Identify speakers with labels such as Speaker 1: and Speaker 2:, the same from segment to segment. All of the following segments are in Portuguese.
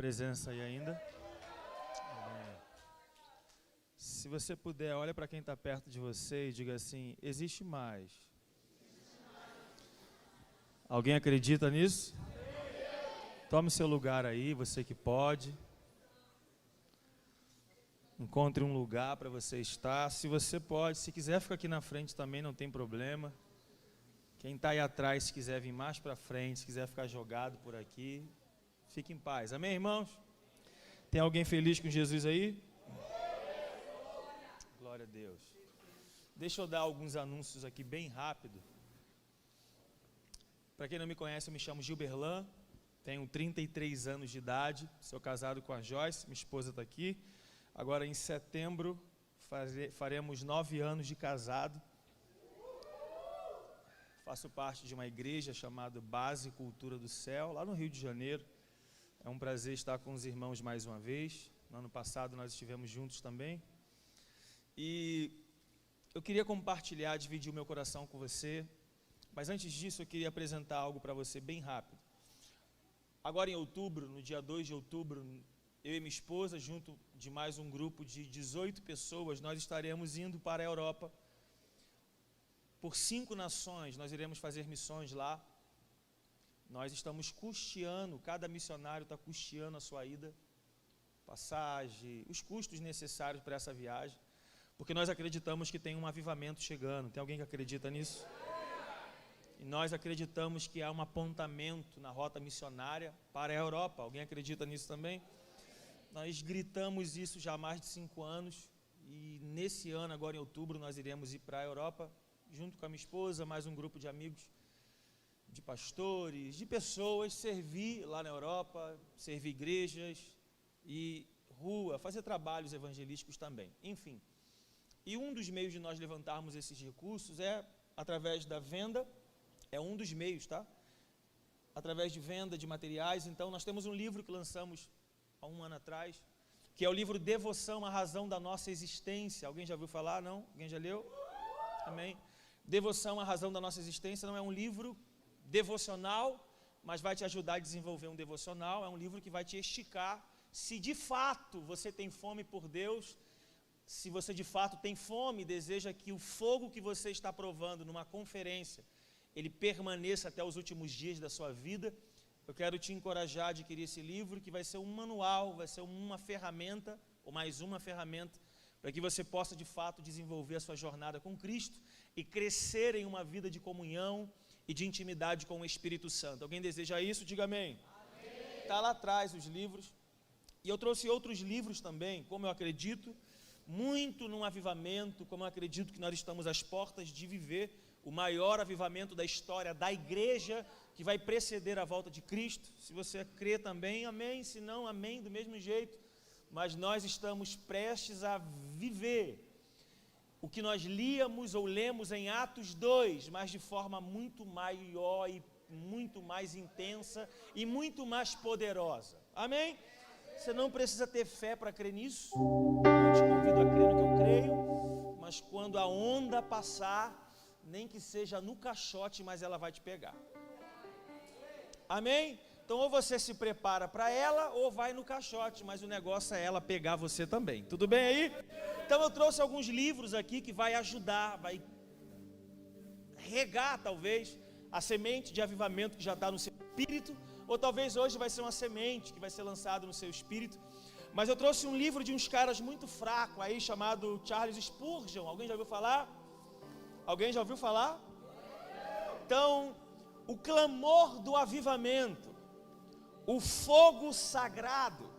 Speaker 1: presença aí ainda. Se você puder, olha para quem está perto de você e diga assim: existe mais. Alguém acredita nisso? Tome seu lugar aí, você que pode. Encontre um lugar para você estar. Se você pode, se quiser ficar aqui na frente também, não tem problema. Quem está aí atrás, se quiser vir mais para frente, se quiser ficar jogado por aqui, fique em paz. Amém, irmãos? Tem alguém feliz com Jesus aí? Glória a Deus. Deixa eu dar alguns anúncios aqui bem rápido. Para quem não me conhece, eu me chamo Gilberlan, tenho 33 anos de idade, sou casado com a Joyce, minha esposa está aqui. Agora em setembro faremos 9 anos de casado. Faço parte de uma igreja chamada Base Cultura do Céu, lá no Rio de Janeiro. É um prazer estar com os irmãos mais uma vez. No ano passado nós estivemos juntos também. E eu queria compartilhar, dividir o meu coração com você. Mas antes disso eu queria apresentar algo para você bem rápido. Agora em outubro, no dia 2 de outubro, eu e minha esposa, junto de mais um grupo de 18 pessoas, nós estaremos indo para a Europa. Por 5 nações, nós iremos fazer missões lá. Nós estamos custeando, cada missionário está custeando a sua ida, passagem, os custos necessários para essa viagem, porque nós acreditamos que tem um avivamento chegando. Tem alguém que acredita nisso? E nós acreditamos que há um apontamento na rota missionária para a Europa. Alguém acredita nisso também? Nós gritamos isso já há mais de 5 anos, e nesse ano, agora em outubro, nós iremos ir para a Europa, junto com a minha esposa, mais um grupo de amigos, de pastores, de pessoas, servir lá na Europa, servir igrejas e rua, fazer trabalhos evangelísticos também, enfim. E um dos meios de nós levantarmos esses recursos é através da venda, é um dos meios, tá? Através de venda de materiais. Então nós temos um livro que lançamos há 1 ano atrás, que é o livro Devoção, a Razão da Nossa Existência. Alguém já ouviu falar? Não? Alguém já leu? Amém? Devoção, a Razão da Nossa Existência não é um livro devocional, mas vai te ajudar a desenvolver um devocional. É um livro que vai te esticar. Se de fato você tem fome por Deus, se você de fato tem fome e deseja que o fogo que você está provando numa conferência, ele permaneça até os últimos dias da sua vida, eu quero te encorajar a adquirir esse livro, que vai ser um manual, vai ser uma ferramenta, ou mais uma ferramenta, para que você possa de fato desenvolver a sua jornada com Cristo e crescer em uma vida de comunhão e de intimidade com o Espírito Santo. Alguém deseja isso? Diga amém. Está lá atrás os livros. E eu trouxe outros livros também, como eu acredito muito num avivamento, como eu acredito que nós estamos às portas de viver o maior avivamento da história da igreja, que vai preceder a volta de Cristo. Se você crê também, amém. Se não, amém, do mesmo jeito. Mas nós estamos prestes a viver o que nós líamos ou lemos em Atos 2, mas de forma muito maior e muito mais intensa e muito mais poderosa. Amém? Você não precisa ter fé para crer nisso. Não te convido a crer no que eu creio, mas quando a onda passar, nem que seja no caixote, mas ela vai te pegar. Amém? Então ou você se prepara para ela, ou vai no caixote, mas o negócio é ela pegar você também. Tudo bem aí? Então eu trouxe alguns livros aqui que vai ajudar, vai regar talvez a semente de avivamento que já está no seu espírito, ou talvez hoje vai ser uma semente que vai ser lançada no seu espírito. Mas eu trouxe um livro de uns caras muito fracos aí, chamado Charles Spurgeon. Alguém já ouviu falar? Alguém já ouviu falar? Então, o clamor do avivamento, o fogo sagrado.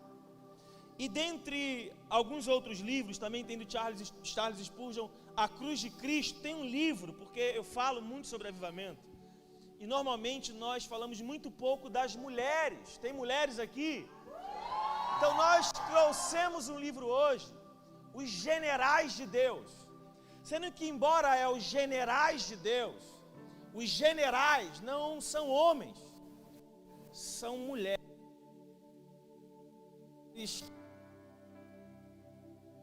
Speaker 1: E dentre alguns outros livros, também tem do Charles Spurgeon, A Cruz de Cristo. Tem um livro, porque eu falo muito sobre avivamento, e normalmente nós falamos muito pouco das mulheres. Tem mulheres aqui? Então nós trouxemos um livro hoje, Os Generais de Deus. Sendo que embora é os generais de Deus, os generais não são homens, são mulheres.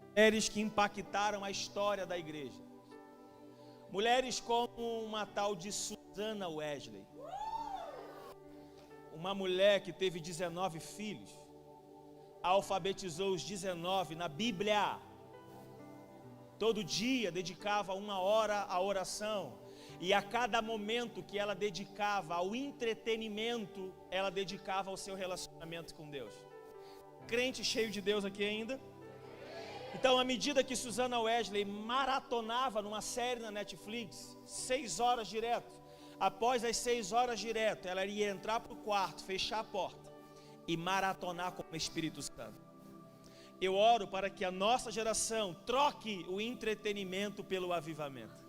Speaker 1: Mulheres que impactaram a história da igreja. Mulheres como uma tal de Susana Wesley. Uma mulher que teve 19 filhos. alfabetizou os 19 na Bíblia. Todo dia dedicava 1 hora à oração. E a cada momento que ela dedicava ao entretenimento, ela dedicava ao seu relacionamento com Deus. Crente cheio de Deus aqui ainda? Então, à medida que Susana Wesley maratonava numa série na Netflix, 6 horas direto, após as 6 horas direto, ela ia entrar para o quarto, fechar a porta e maratonar com o Espírito Santo. Eu oro para que a nossa geração troque o entretenimento pelo avivamento.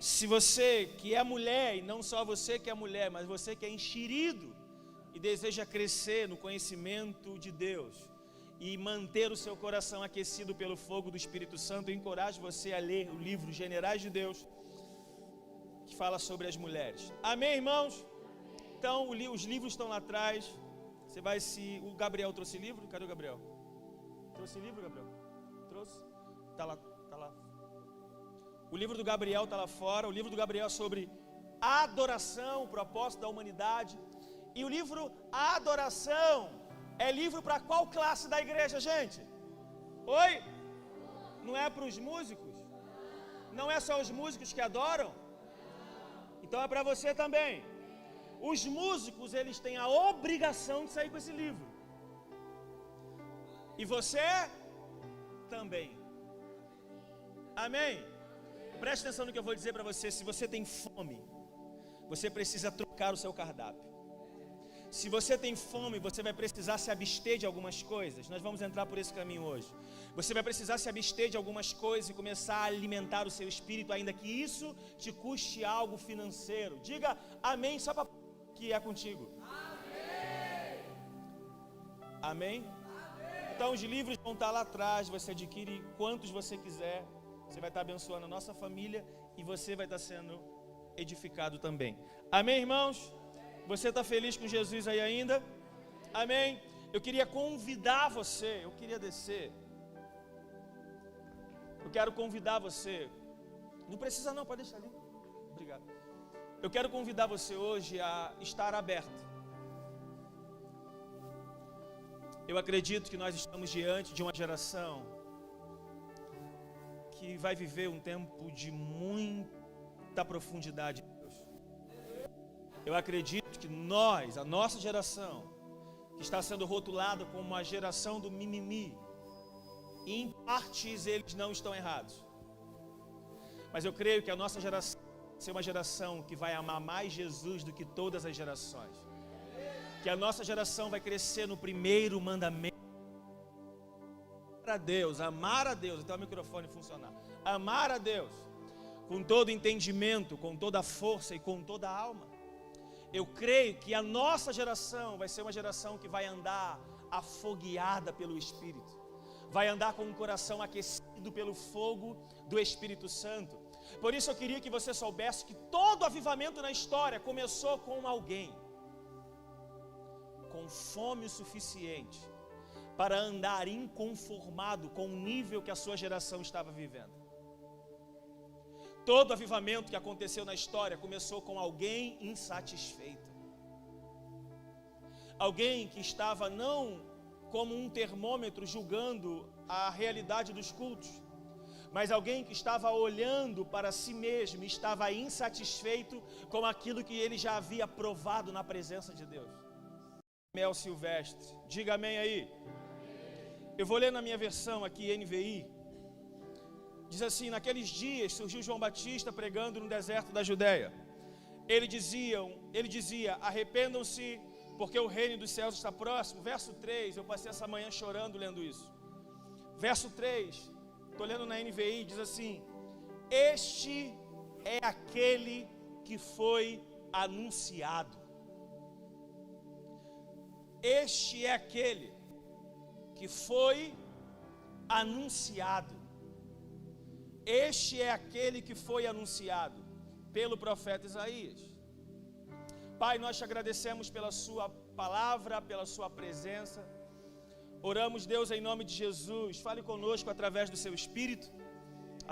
Speaker 1: Se você que é mulher, e não só você que é mulher, mas você que é enxerido e deseja crescer no conhecimento de Deus e manter o seu coração aquecido pelo fogo do Espírito Santo, eu encorajo você a ler o livro Generais de Deus, que fala sobre as mulheres. Amém, irmãos? Então, os livros estão lá atrás. Você vai se... O Gabriel trouxe livro? Cadê o Gabriel? Trouxe livro, Gabriel? Trouxe? Está lá, está lá. O livro do Gabriel está lá fora. O livro do Gabriel é sobre adoração, o propósito da humanidade. E o livro Adoração é livro para qual classe da igreja, gente? Oi? Não é para os músicos? Não é só os músicos que adoram? Então é para você também. Os músicos, eles têm a obrigação de sair com esse livro. E você também. Amém? Preste atenção no que eu vou dizer para você. Se você tem fome, você precisa trocar o seu cardápio. Se você tem fome, você vai precisar se abster de algumas coisas. Nós vamos entrar por esse caminho hoje. Você vai precisar se abster de algumas coisas e começar a alimentar o seu espírito, ainda que isso te custe algo financeiro. Diga amém, só para que é contigo. Amém. Amém? Então os livros vão estar lá atrás, você adquire quantos você quiser. Você vai estar abençoando a nossa família e você vai estar sendo edificado também. Amém, irmãos? Você está feliz com Jesus aí ainda? Amém? Eu queria convidar você, eu queria descer. Eu quero convidar você. Não precisa não, pode deixar ali. Obrigado. Eu quero convidar você hoje a estar aberto. Eu acredito que nós estamos diante de uma geração que vai viver um tempo de muita profundidade em Deus. Eu acredito que nós, a nossa geração, que está sendo rotulada como a geração do mimimi, em partes eles não estão errados. Mas eu creio que a nossa geração vai ser uma geração que vai amar mais Jesus do que todas as gerações. Que a nossa geração vai crescer no primeiro mandamento. Amar a Deus, até o microfone funcionar. Amar a Deus com todo entendimento, com toda a força e com toda a alma. Eu creio que a nossa geração vai ser uma geração que vai andar afogueada pelo Espírito. Vai andar com o coração aquecido pelo fogo do Espírito Santo. Por isso eu queria que você soubesse que todo avivamento na história começou com alguém com fome o suficiente para andar inconformado com o nível que a sua geração estava vivendo. Todo avivamento que aconteceu na história começou com alguém insatisfeito. Alguém que estava não como um termômetro julgando a realidade dos cultos, mas alguém que estava olhando para si mesmo e estava insatisfeito com aquilo que ele já havia provado na presença de Deus. Mel Silvestre, diga amém aí. Eu vou ler na minha versão aqui, NVI. Diz assim: naqueles dias surgiu João Batista pregando no deserto da Judéia. Ele dizia, arrependam-se, porque o reino dos céus está próximo. Verso 3, eu passei essa manhã chorando lendo isso. Verso 3, estou lendo na NVI, diz assim: este é aquele que foi anunciado. Este é aquele que foi anunciado. Este é aquele que foi anunciado pelo profeta Isaías. Pai, nós te agradecemos pela sua palavra, pela sua presença. Oramos, Deus, em nome de Jesus, fale conosco através do seu Espírito,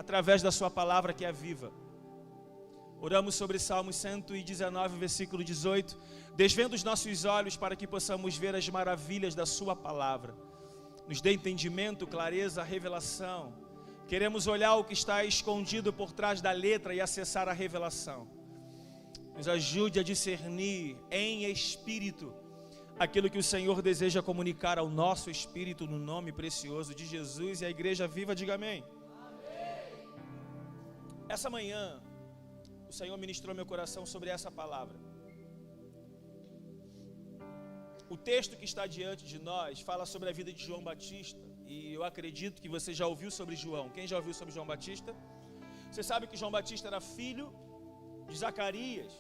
Speaker 1: através da sua palavra que é viva. Oramos sobre Salmos 119, versículo 18. Desvenda os nossos olhos para que possamos ver as maravilhas da sua palavra. nos dê entendimento, clareza, revelação. Queremos olhar o que está escondido por trás da letra e acessar a revelação. Nos ajude a discernir em espírito aquilo que o Senhor deseja comunicar ao nosso espírito, no nome precioso de Jesus. E a igreja viva diga amém. Amém. Essa manhã o Senhor ministrou meu coração sobre essa palavra. O texto que está diante de nós fala sobre a vida de João Batista. E eu acredito que você já ouviu sobre João. Quem já ouviu sobre João Batista? Você sabe que João Batista era filho de Zacarias.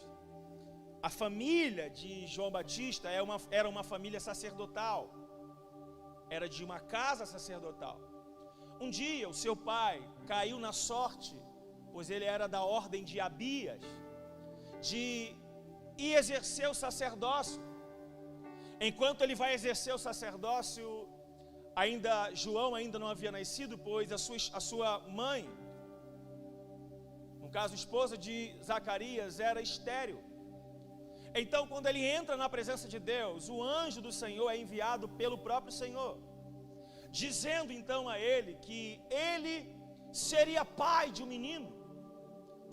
Speaker 1: A família de João Batista era uma família sacerdotal. Era de uma casa sacerdotal. Um dia o seu pai caiu na sorte, pois ele era da ordem de Abias, de ir exercer o sacerdócio. Enquanto ele vai exercer o sacerdócio, João ainda não havia nascido, pois a sua mãe, no caso esposa de Zacarias, era estéril. Então, quando ele entra na presença de Deus, o anjo do Senhor é enviado pelo próprio Senhor, dizendo então a ele que ele seria pai de um menino.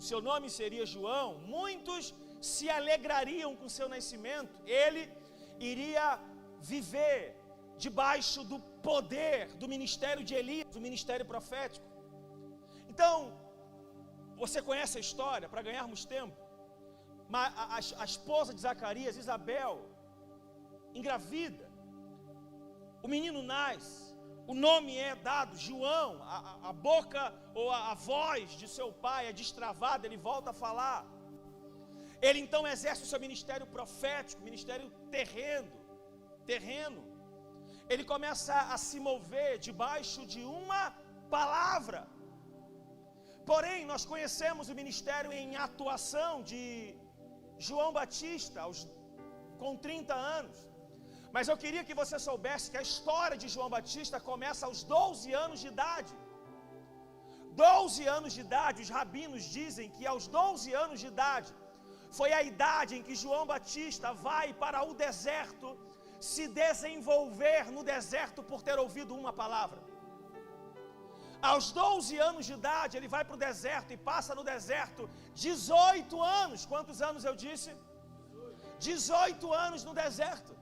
Speaker 1: O seu nome seria João. Muitos se alegrariam com seu nascimento. Ele iria viver debaixo do poder do ministério de Elias, do ministério profético. Então, você conhece a história, para ganharmos tempo. A esposa de Zacarias, Isabel, engravida. O menino nasce. O nome é dado, João. A boca ou a voz de seu pai é destravada, ele volta a falar. Ele então exerce o seu ministério profético, ministério terreno. Ele começa a se mover debaixo de uma palavra. Porém, nós conhecemos o ministério em atuação de João Batista com 30 anos. Mas eu queria que você soubesse que a história de João Batista começa aos 12 anos de idade. 12 anos de idade, os rabinos dizem que aos 12 anos de idade foi a idade em que João Batista vai para o deserto se desenvolver no deserto por ter ouvido uma palavra. Aos 12 anos de idade ele vai para o deserto e passa no deserto 18 anos. Quantos anos eu disse? 18 anos no deserto.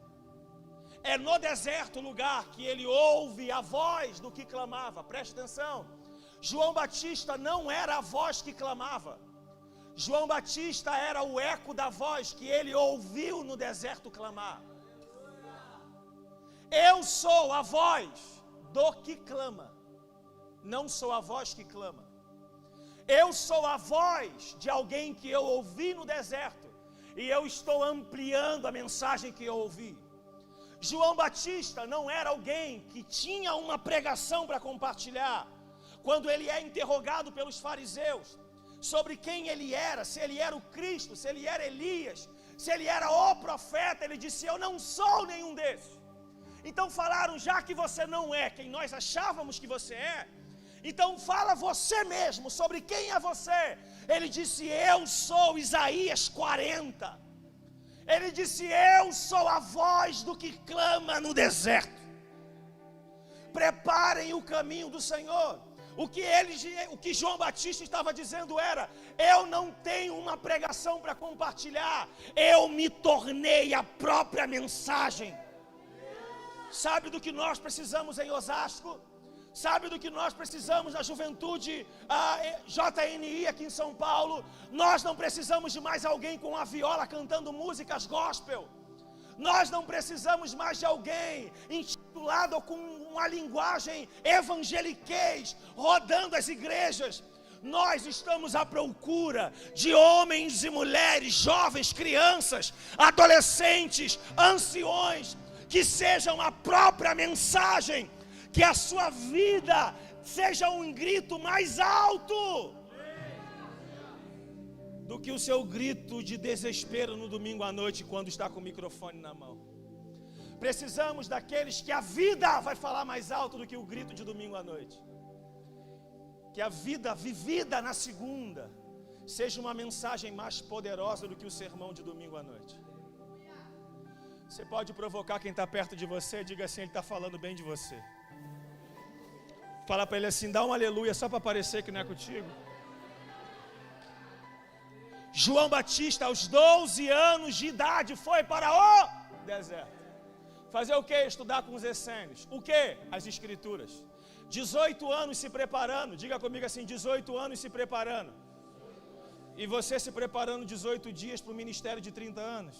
Speaker 1: É no deserto o lugar que ele ouve a voz do que clamava. Preste atenção. João Batista não era a voz que clamava. João Batista era o eco da voz que ele ouviu no deserto clamar. Eu sou a voz do que clama. Não sou a voz que clama. Eu sou a voz de alguém que eu ouvi no deserto. E eu estou ampliando a mensagem que eu ouvi. João Batista não era alguém que tinha uma pregação para compartilhar. Quando ele é interrogado pelos fariseus sobre quem ele era, se ele era o Cristo, se ele era Elias, se ele era o profeta, ele disse: eu não sou nenhum desses. Então falaram: já que você não é quem nós achávamos que você é, então fala você mesmo sobre quem é você. Ele disse: eu sou Isaías 40. Ele disse: eu sou a voz do que clama no deserto. Preparem o caminho do Senhor. O que João Batista estava dizendo era: eu não tenho uma pregação para compartilhar, eu me tornei a própria mensagem. Sabe do que nós precisamos em Osasco? Sabe do que nós precisamos na juventude JNI aqui em São Paulo? Nós não precisamos de mais alguém com a viola cantando músicas gospel. Nós não precisamos mais de alguém intitulado com uma linguagem evangeliquez rodando as igrejas. Nós estamos à procura de homens e mulheres, jovens, crianças, adolescentes, anciões, que sejam a própria mensagem. Que a sua vida seja um grito mais alto do que o seu grito de desespero no domingo à noite quando está com o microfone na mão. Precisamos daqueles que a vida vai falar mais alto do que o grito de domingo à noite. Que a vida vivida na segunda seja uma mensagem mais poderosa do que o sermão de domingo à noite. Você pode provocar quem está perto de você, diga assim: ele está falando bem de você. Fala para ele assim, dá um aleluia só para parecer que não é contigo. João Batista, aos 12 anos de idade, foi para o deserto. Fazer o quê? Estudar com os essênios. O quê? As escrituras. 18 anos se preparando. Diga comigo assim, 18 anos se preparando. E você se preparando 18 dias para o ministério de 30 anos.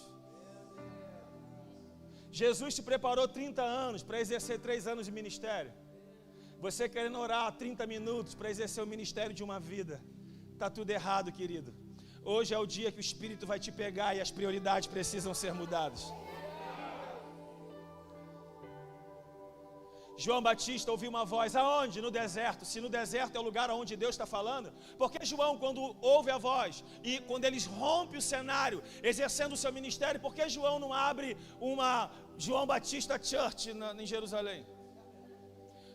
Speaker 1: Jesus se preparou 30 anos para exercer 3 anos de ministério. Você querendo orar 30 minutos para exercer o ministério de uma vida. Está tudo errado, querido. Hoje é o dia que o Espírito vai te pegar e as prioridades precisam ser mudadas. João Batista ouviu uma voz, aonde? No deserto. Se no deserto é o lugar onde Deus está falando, porque João, quando ouve a voz e quando eles rompem o cenário, exercendo o seu ministério, por que João não abre uma João Batista Church em Jerusalém?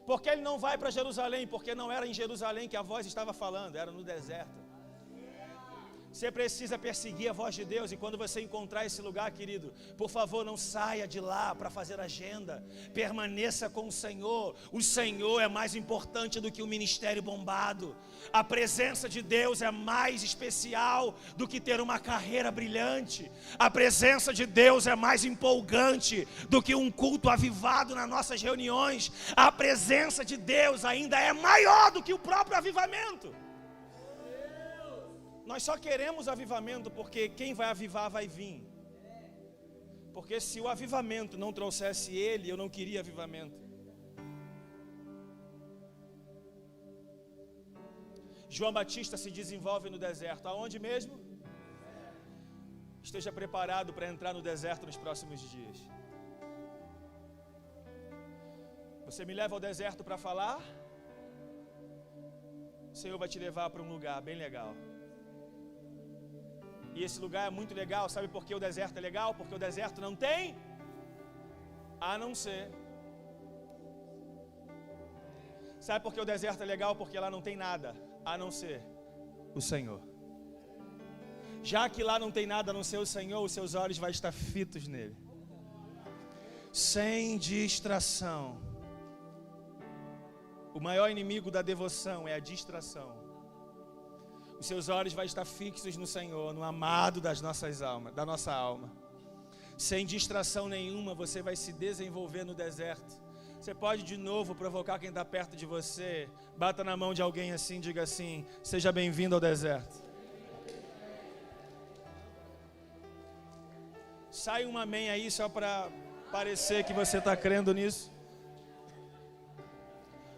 Speaker 1: Porque ele não vai para Jerusalém? Porque não era em Jerusalém que a voz estava falando, era no deserto. Você precisa perseguir a voz de Deus. E quando você encontrar esse lugar, querido, por favor, não saia de lá para fazer agenda. Permaneça com o Senhor. O Senhor é mais importante do que o ministério bombado. A presença de Deus é mais especial do que ter uma carreira brilhante. A presença de Deus é mais empolgante do que um culto avivado nas nossas reuniões. A presença de Deus ainda é maior do que o próprio avivamento. Nós só queremos avivamento porque quem vai avivar vai vir. Porque se o avivamento não trouxesse ele, eu não queria avivamento. João Batista se desenvolve no deserto. Aonde mesmo? Esteja preparado para entrar no deserto nos próximos dias. Você me leva ao deserto para falar? O Senhor vai te levar para um lugar bem legal. E esse lugar é muito legal, sabe por que o deserto é legal? Porque o deserto não tem a não ser. Sabe por que o deserto é legal? Porque lá não tem nada a não ser o Senhor. Já que lá não tem nada a não ser o Senhor, os seus olhos vão estar fitos nele. Sem distração. O maior inimigo da devoção é a distração. Os seus olhos vão estar fixos no Senhor, no amado das nossas almas, da nossa alma. Sem distração nenhuma, você vai se desenvolver no deserto. Você pode de novo provocar quem está perto de você. Bata na mão de alguém assim, diga assim, seja bem-vindo ao deserto. Sai um amém aí só para parecer que você está crendo nisso.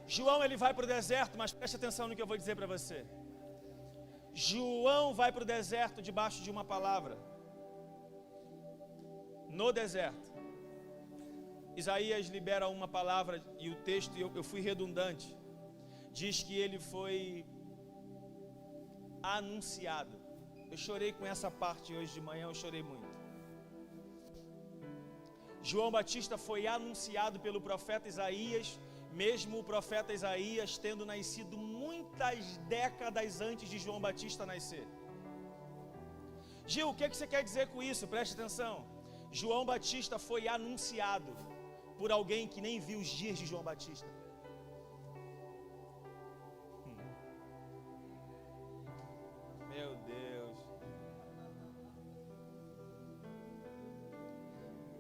Speaker 1: João, ele vai para o deserto, mas preste atenção no que eu vou dizer para você. João vai para o deserto debaixo de uma palavra. No deserto. Isaías libera uma palavra e o texto, eu fui redundante. Diz que ele foi anunciado. Eu chorei com essa parte hoje de manhã, eu chorei muito. João Batista foi anunciado pelo profeta Isaías, mesmo o profeta Isaías tendo nascido muitas décadas antes de João Batista nascer. Gil, o que você quer dizer com isso? Preste atenção. João Batista foi anunciado por alguém que nem viu os dias de João Batista. Meu Deus.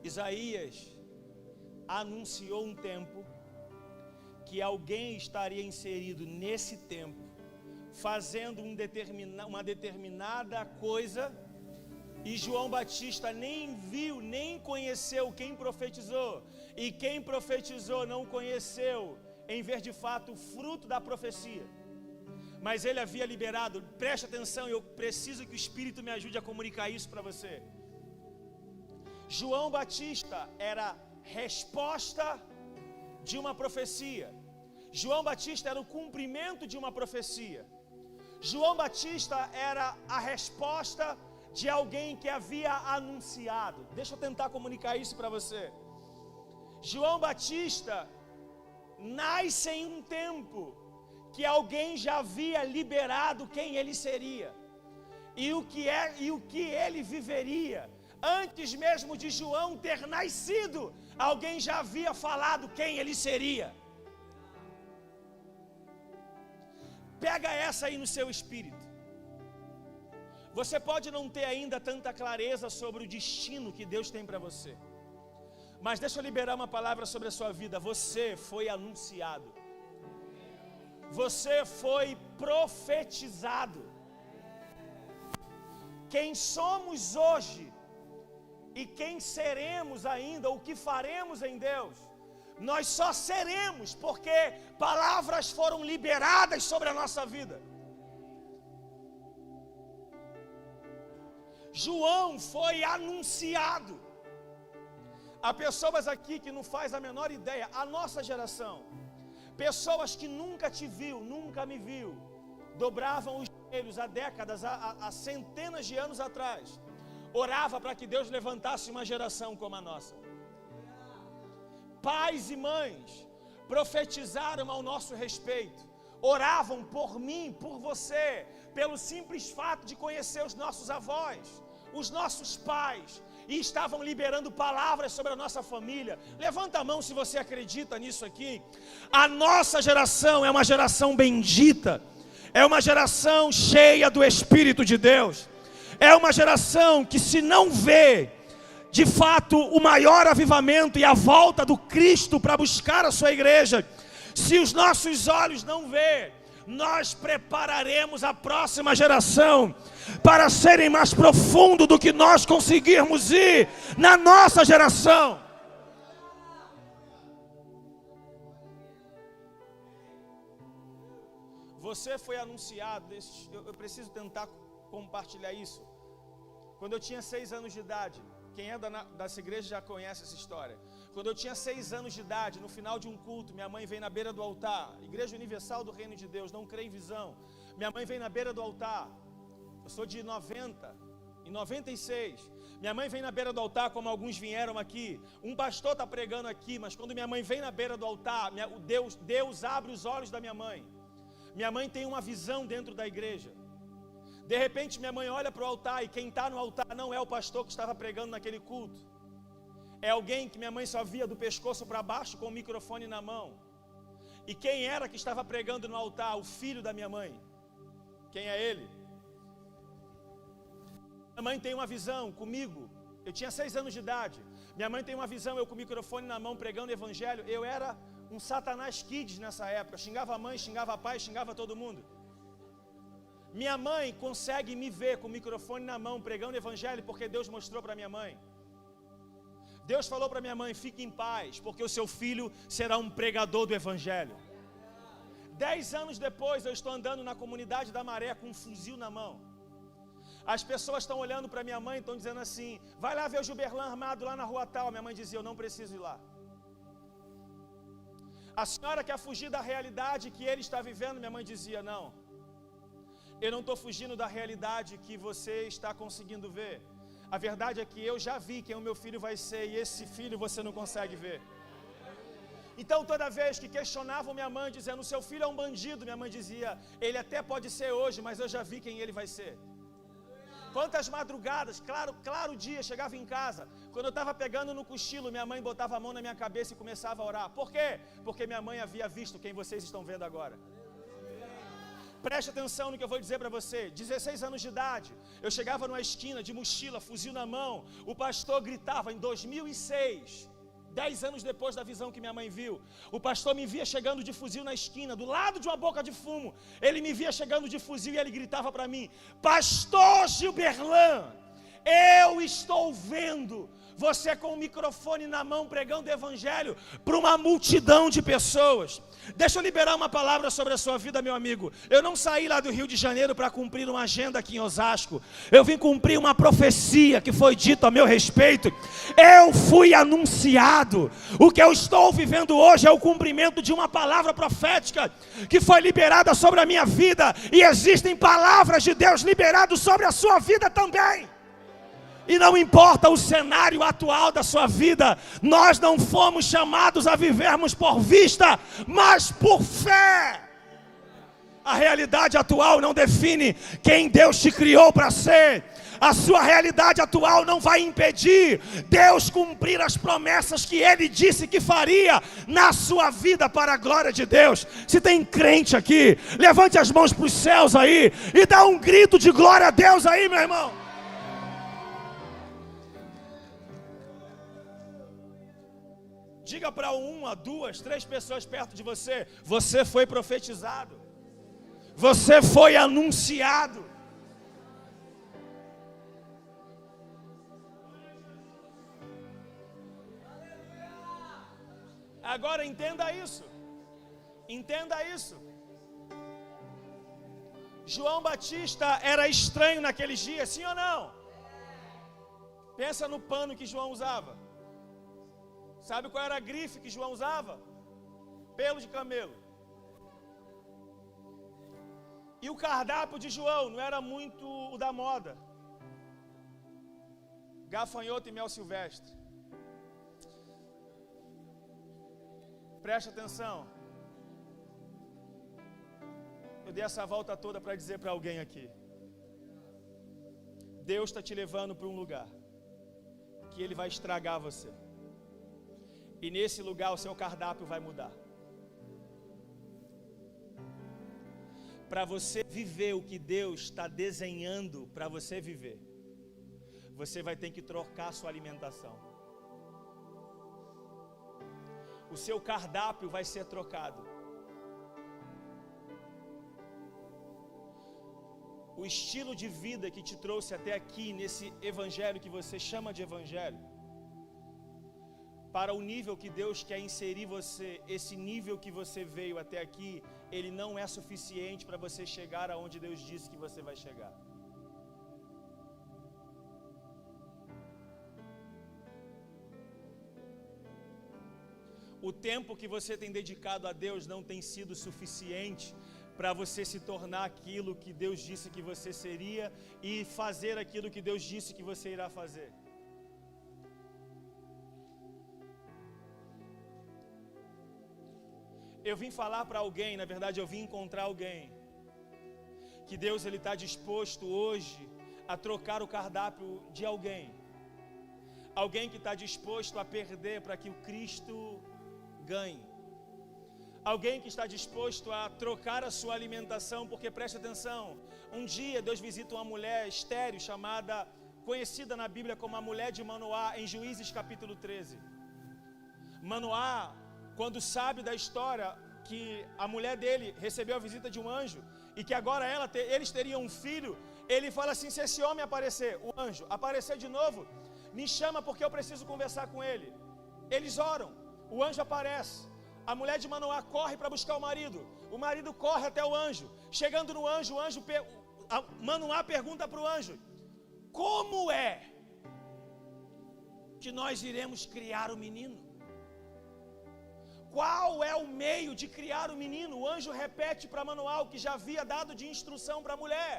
Speaker 1: Isaías anunciou um tempo que alguém estaria inserido nesse tempo, fazendo uma determinada coisa, e João Batista nem viu, nem conheceu quem profetizou, e quem profetizou não conheceu, em ver de fato o fruto da profecia. Mas ele havia liberado, preste atenção, eu preciso que o Espírito me ajude a comunicar isso para você. João Batista era resposta de uma profecia. João Batista era o cumprimento de uma profecia. João Batista era a resposta de alguém que havia anunciado. Deixa eu tentar comunicar isso para você. João Batista nasce em um tempo que alguém já havia liberado quem ele seria e o que ele viveria. Antes mesmo de João ter nascido, alguém já havia falado quem ele seria. Pega essa aí no seu espírito. Você pode não ter ainda tanta clareza sobre o destino que Deus tem para você. Mas deixa eu liberar uma palavra sobre a sua vida. Você foi anunciado. Você foi profetizado. Quem somos hoje e quem seremos ainda, o que faremos em Deus, nós só seremos porque palavras foram liberadas sobre a nossa vida. João foi anunciado. Há pessoas aqui que não faz a menor ideia, a nossa geração, pessoas que nunca te viu, nunca me viu, dobravam os joelhos há décadas, há centenas de anos atrás, orava para que Deus levantasse uma geração como a nossa. Pais e mães profetizaram ao nosso respeito, oravam por mim, por você, pelo simples fato de conhecer os nossos avós, os nossos pais, e estavam liberando palavras sobre a nossa família. Levanta a mão se você acredita nisso aqui. A nossa geração é uma geração bendita, é uma geração cheia do Espírito de Deus, é uma geração que, se não vê de fato o maior avivamento e a volta do Cristo para buscar a sua igreja, se os nossos olhos não vê, nós prepararemos a próxima geração para serem mais profundo do que nós conseguirmos ir na nossa geração. Você foi anunciado, eu preciso tentar compartilhar isso. Quando eu tinha 6 anos de idade, quem é dessa igreja já conhece essa história. Quando eu tinha 6 anos de idade, no final de um culto, minha mãe vem na beira do altar, Igreja Universal do Reino de Deus, não crê em visão. Minha mãe vem na beira do altar, eu sou de 90, em 96. Minha mãe vem na beira do altar, como alguns vieram aqui. Um pastor está pregando aqui, mas quando minha mãe vem na beira do altar, Deus abre os olhos da minha mãe. Minha mãe tem uma visão dentro da igreja. De repente minha mãe olha para o altar e quem está no altar não é o pastor que estava pregando naquele culto. É alguém que minha mãe só via do pescoço para baixo com o microfone na mão. E quem era que estava pregando no altar? O filho da minha mãe. Quem é ele? Minha mãe tem uma visão comigo. Eu tinha 6 anos de idade. Minha mãe tem uma visão, eu com o microfone na mão pregando o evangelho. Eu era um Satanás Kids nessa época. Xingava a mãe, xingava a pai, xingava todo mundo. Minha mãe consegue me ver com o microfone na mão pregando o evangelho porque Deus mostrou para minha mãe. Deus falou para minha mãe: fique em paz, porque o seu filho será um pregador do evangelho. 10 anos depois eu estou andando na comunidade da Maré com um fuzil na mão. As pessoas estão olhando para minha mãe e estão dizendo assim: vai lá ver o Gilberlan armado lá na rua tal. Minha mãe dizia: eu não preciso ir lá. A senhora quer fugir da realidade que ele está vivendo? Minha mãe dizia: não. Eu não estou fugindo da realidade que você está conseguindo ver. A verdade é que eu já vi quem o meu filho vai ser e esse filho você não consegue ver. Então toda vez que questionavam minha mãe dizendo: seu filho é um bandido, minha mãe dizia: ele até pode ser hoje, mas eu já vi quem ele vai ser. Quantas madrugadas, claro dia, chegava em casa, quando eu estava pegando no cochilo, minha mãe botava a mão na minha cabeça e começava a orar. Por quê? Porque minha mãe havia visto quem vocês estão vendo agora. Preste atenção no que eu vou dizer para você. 16 anos de idade, eu chegava numa esquina de mochila, fuzil na mão. O pastor gritava em 2006, 10 anos depois da visão que minha mãe viu. O pastor me via chegando de fuzil na esquina, do lado de uma boca de fumo. Ele me via chegando de fuzil e ele gritava para mim: pastor Gilberlan, eu estou vendo você com o microfone na mão pregando o evangelho para uma multidão de pessoas. Deixa eu liberar uma palavra sobre a sua vida, meu amigo. Eu não saí lá do Rio de Janeiro para cumprir uma agenda aqui em Osasco. Eu vim cumprir uma profecia que foi dita a meu respeito. Eu fui anunciado. O que eu estou vivendo hoje é o cumprimento de uma palavra profética que foi liberada sobre a minha vida. E existem palavras de Deus liberadas sobre a sua vida também. E não importa o cenário atual da sua vida, nós não fomos chamados a vivermos por vista, mas por fé. A realidade atual não define quem Deus te criou para ser. a sua realidade atual não vai impedir Deus cumprir as promessas que Ele disse que faria na sua vida para a glória de Deus. Se tem crente aqui, levante as mãos para os céus aí e dá um grito de glória a Deus aí, meu irmão. Diga para 1, 2, 3 pessoas perto de você: você foi profetizado, você foi anunciado. Agora entenda isso. Entenda isso. João Batista era estranho naqueles dias, sim ou não? Pensa no pano que João usava. Sabe qual era a grife que João usava? Pelo de camelo. E o cardápio de João não era muito o da moda. Gafanhoto e mel silvestre. Preste atenção. Eu dei essa volta toda para dizer para alguém aqui: Deus está te levando para um lugar que Ele vai estragar você. E nesse lugar o seu cardápio vai mudar. Para você viver o que Deus está desenhando para você viver, você vai ter que trocar a sua alimentação. O seu cardápio vai ser trocado. O estilo de vida que te trouxe até aqui, nesse evangelho que você chama de evangelho, para o nível que Deus quer inserir você, esse nível que você veio até aqui, ele não é suficiente para você chegar aonde Deus disse que você vai chegar. O tempo que você tem dedicado a Deus não tem sido suficiente para você se tornar aquilo que Deus disse que você seria e fazer aquilo que Deus disse que você irá fazer. Eu vim falar para alguém, na verdade eu vim encontrar alguém, que Deus ele está disposto hoje a trocar o cardápio de alguém. Alguém que está disposto a perder para que o Cristo ganhe. Alguém que está disposto a trocar a sua alimentação, porque preste atenção, um dia Deus visita uma mulher estéril chamada, conhecida na Bíblia como a mulher de Manoá, em Juízes capítulo 13. Manoá, quando sabe da história que a mulher dele recebeu a visita de um anjo e que agora eles teriam um filho, ele fala assim: se esse homem aparecer, o anjo aparecer de novo, me chama porque eu preciso conversar com ele. Eles oram, o anjo aparece, a mulher de Manoá corre para buscar o marido corre até o anjo. Chegando no anjo, Manoá pergunta para o anjo: como é que nós iremos criar o menino? Qual é o meio de criar o menino? O anjo repete para Manoá o que já havia dado de instrução para a mulher,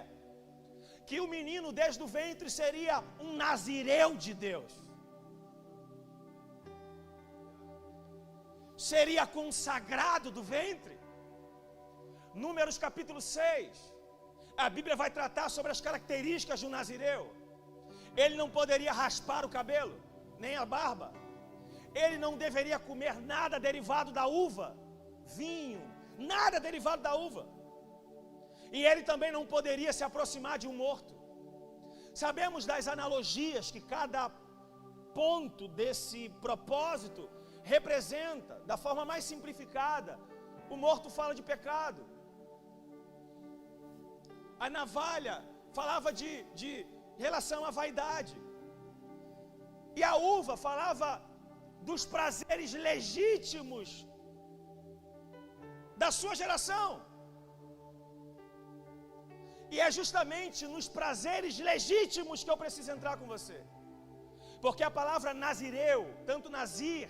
Speaker 1: que o menino desde o ventre seria um nazireu de Deus, seria consagrado do ventre. Números capítulo 6, a Bíblia vai tratar sobre as características de um nazireu. Ele não poderia raspar o cabelo, nem a barba. Ele não deveria comer nada derivado da uva, vinho, nada derivado da uva. E ele também não poderia se aproximar de um morto. Sabemos das analogias que cada ponto desse propósito representa, da forma mais simplificada. O morto fala de pecado. A navalha falava de relação à vaidade. E a uva falava dos prazeres legítimos da sua geração. E é justamente nos prazeres legítimos que eu preciso entrar com você. Porque a palavra nazireu, tanto nazir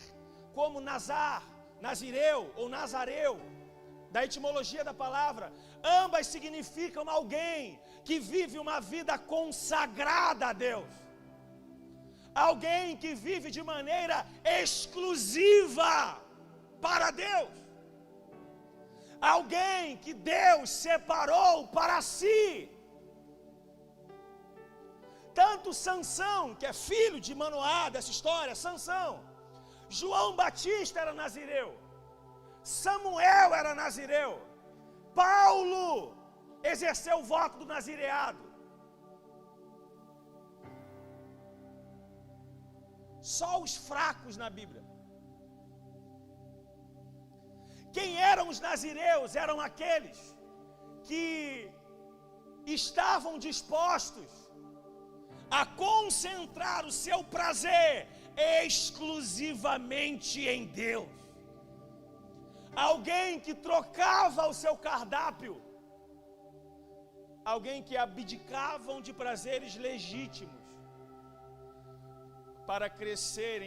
Speaker 1: como nazar, nazireu ou nazareu, da etimologia da palavra, ambas significam alguém que vive uma vida consagrada a Deus. Alguém que vive de maneira exclusiva para Deus. Alguém que Deus separou para si. tanto Sansão, que é filho de Manoá, dessa história, Sansão, João Batista era nazireu, Samuel era nazireu, Paulo exerceu o voto do nazireado. Só os fracos na Bíblia. Quem eram os nazireus? Eram aqueles que estavam dispostos a concentrar o seu prazer exclusivamente em Deus. Alguém que trocava o seu cardápio, alguém que abdicavam de prazeres legítimos para crescer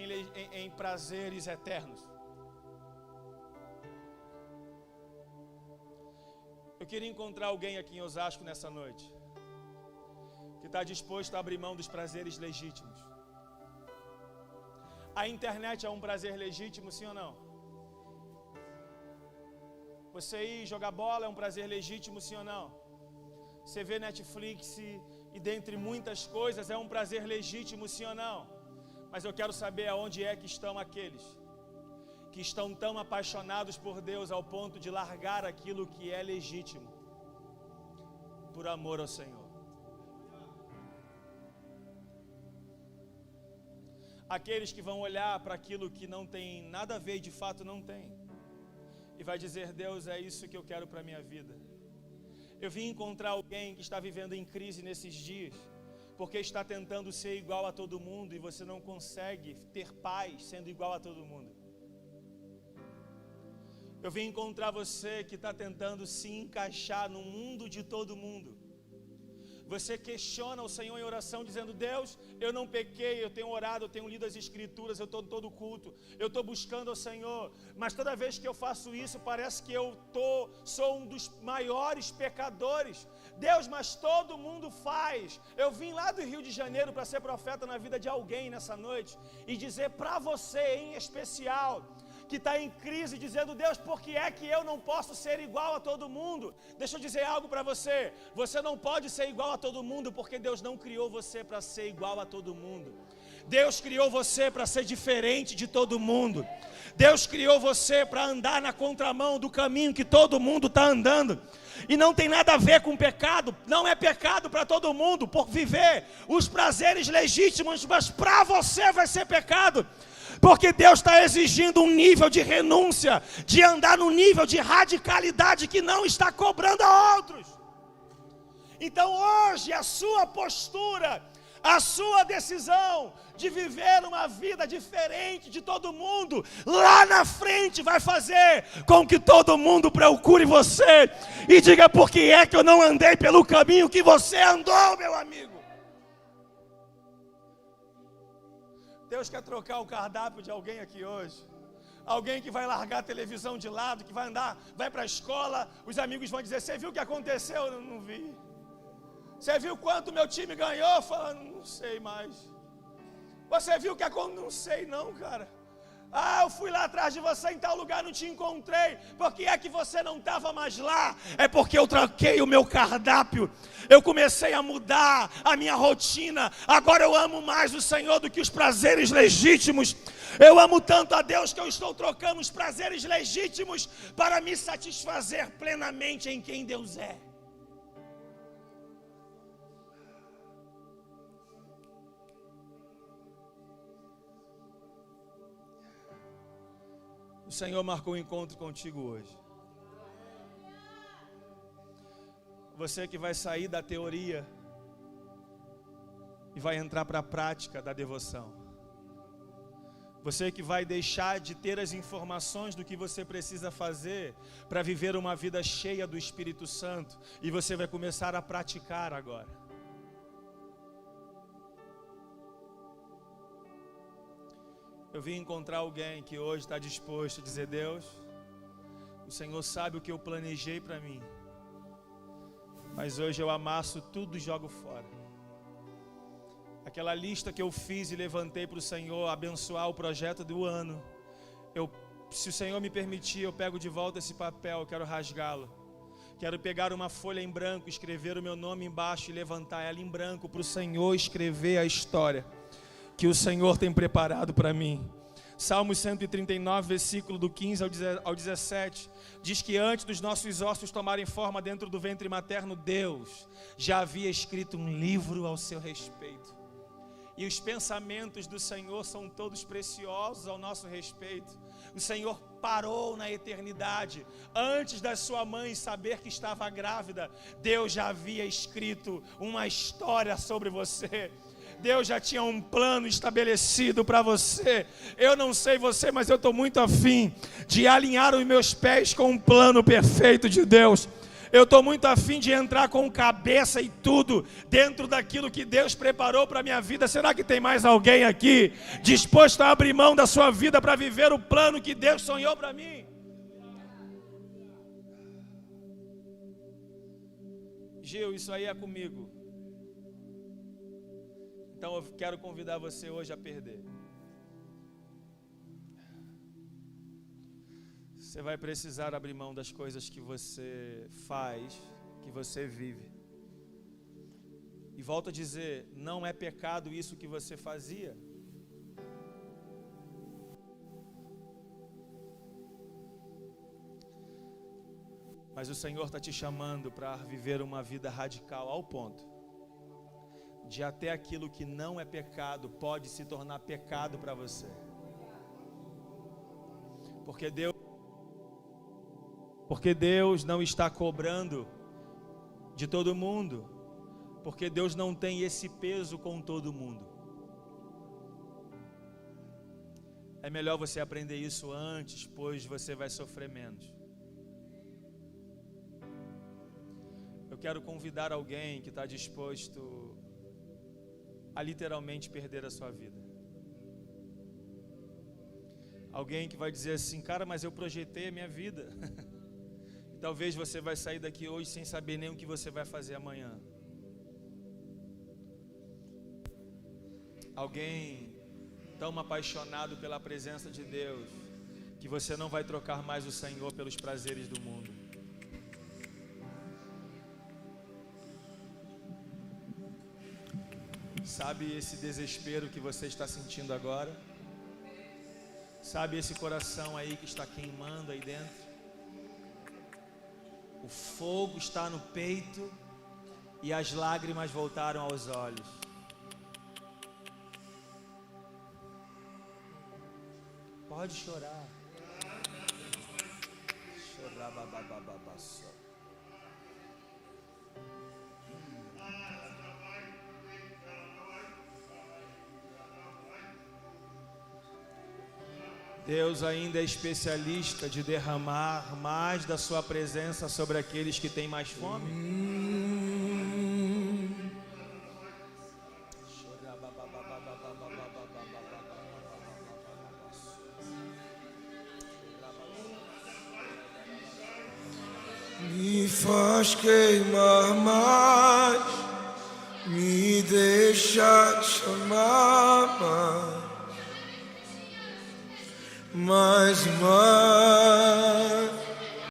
Speaker 1: em prazeres eternos. Eu queria encontrar alguém aqui em Osasco nessa noite que está disposto a abrir mão dos prazeres legítimos. A internet é um prazer legítimo, sim ou não? Você ir jogar bola é um prazer legítimo, sim ou não? Você vê Netflix e dentre muitas coisas é um prazer legítimo, sim ou não? Mas eu quero saber aonde é que estão aqueles que estão tão apaixonados por Deus ao ponto de largar aquilo que é legítimo por amor ao Senhor. Aqueles que vão olhar para aquilo que não tem nada a ver e de fato não tem, e vai dizer: Deus, é isso que eu quero para a minha vida. Eu vim encontrar alguém que está vivendo em crise nesses dias, porque está tentando ser igual a todo mundo e você não consegue ter paz sendo igual a todo mundo. Eu vim encontrar você que está tentando se encaixar no mundo de todo mundo. Você questiona o Senhor em oração dizendo: Deus, eu não pequei, eu tenho orado, eu tenho lido as Escrituras, eu estou em todo culto, eu estou buscando ao Senhor, mas toda vez que eu faço isso parece que eu sou um dos maiores pecadores. Deus, mas todo mundo faz. Eu vim lá do Rio de Janeiro para ser profeta na vida de alguém nessa noite e dizer para você em especial que está em crise, dizendo: Deus, por que é que eu não posso ser igual a todo mundo? Deixa eu dizer algo para você: você não pode ser igual a todo mundo, porque Deus não criou você para ser igual a todo mundo. Deus criou você para ser diferente de todo mundo. Deus criou você para andar na contramão do caminho que todo mundo está andando. E não tem nada a ver com pecado. Não é pecado para todo mundo por viver os prazeres legítimos, mas para você vai ser pecado. Porque Deus está exigindo um nível de renúncia, de andar num nível de radicalidade que não está cobrando a outros. Então hoje a sua postura, a sua decisão de viver uma vida diferente de todo mundo, lá na frente vai fazer com que todo mundo procure você e diga: por que é que eu não andei pelo caminho que você andou, meu amigo? Deus quer trocar o cardápio de alguém aqui hoje. Alguém que vai largar a televisão de lado, que vai andar, vai para a escola, os amigos vão dizer: você viu o que aconteceu? Eu não vi. Você viu quanto meu time ganhou? Fala: não sei mais. Você viu o que aconteceu? Não sei não, cara. Ah, eu fui lá atrás de você em tal lugar, não te encontrei. Por que é que você não estava mais lá? É porque eu troquei o meu cardápio. Eu comecei a mudar a minha rotina. Agora eu amo mais o Senhor do que os prazeres legítimos. Eu amo tanto a Deus que eu estou trocando os prazeres legítimos para me satisfazer plenamente em quem Deus é. O Senhor marcou um encontro contigo hoje. Você que vai sair da teoria e vai entrar para a prática da devoção. Você que vai deixar de ter as informações do que você precisa fazer para viver uma vida cheia do Espírito Santo, e você vai começar a praticar agora. Eu vim encontrar alguém que hoje está disposto a dizer: Deus, o Senhor sabe o que eu planejei para mim, mas hoje eu amasso tudo e jogo fora. Aquela lista que eu fiz e levantei para o Senhor abençoar o projeto do ano, se o Senhor me permitir, eu pego de volta esse papel, eu quero rasgá-lo. Quero pegar uma folha em branco, escrever o meu nome embaixo e levantar ela em branco para o Senhor escrever a história que o Senhor tem preparado para mim. Salmo 139, versículo do 15 ao 17, diz que antes dos nossos ossos tomarem forma dentro do ventre materno, Deus já havia escrito um livro ao seu respeito. E os pensamentos do Senhor são todos preciosos ao nosso respeito. O Senhor parou na eternidade. Antes da sua mãe saber que estava grávida, Deus já havia escrito uma história sobre você. Deus já tinha um plano estabelecido para você. Eu não sei você, mas eu estou muito afim de alinhar os meus pés com um plano perfeito de Deus. Eu estou muito afim de entrar com cabeça e tudo dentro daquilo que Deus preparou para a minha vida. Será que tem mais alguém aqui disposto a abrir mão da sua vida para viver o plano que Deus sonhou para mim? Gil, isso aí é comigo. Então eu quero convidar você hoje a perder. Você vai precisar abrir mão das coisas que você faz, que você vive. E volto a dizer, não é pecado isso que você fazia. Mas o Senhor está te chamando para viver uma vida radical ao ponto de até aquilo que não é pecado pode se tornar pecado para você. Porque Deus não está cobrando de todo mundo. Porque Deus não tem esse peso com todo mundo. É melhor você aprender isso antes, pois você vai sofrer menos. Eu quero convidar alguém que está disposto a literalmente perder a sua vida. Alguém que vai dizer assim, cara, mas eu projetei a minha vida. E talvez você vai sair daqui hoje sem saber nem o que você vai fazer amanhã. Alguém tão apaixonado pela presença de Deus, que você não vai trocar mais o Senhor pelos prazeres do mundo. Sabe esse desespero que você está sentindo agora? Sabe esse coração aí que está queimando aí dentro? O fogo está no peito e as lágrimas voltaram aos olhos. Pode chorar. Chorar babababassó. Deus ainda é especialista de derramar mais da sua presença sobre aqueles que têm mais fome.
Speaker 2: Me faz queimar mais, me deixa te chamar mais e mais.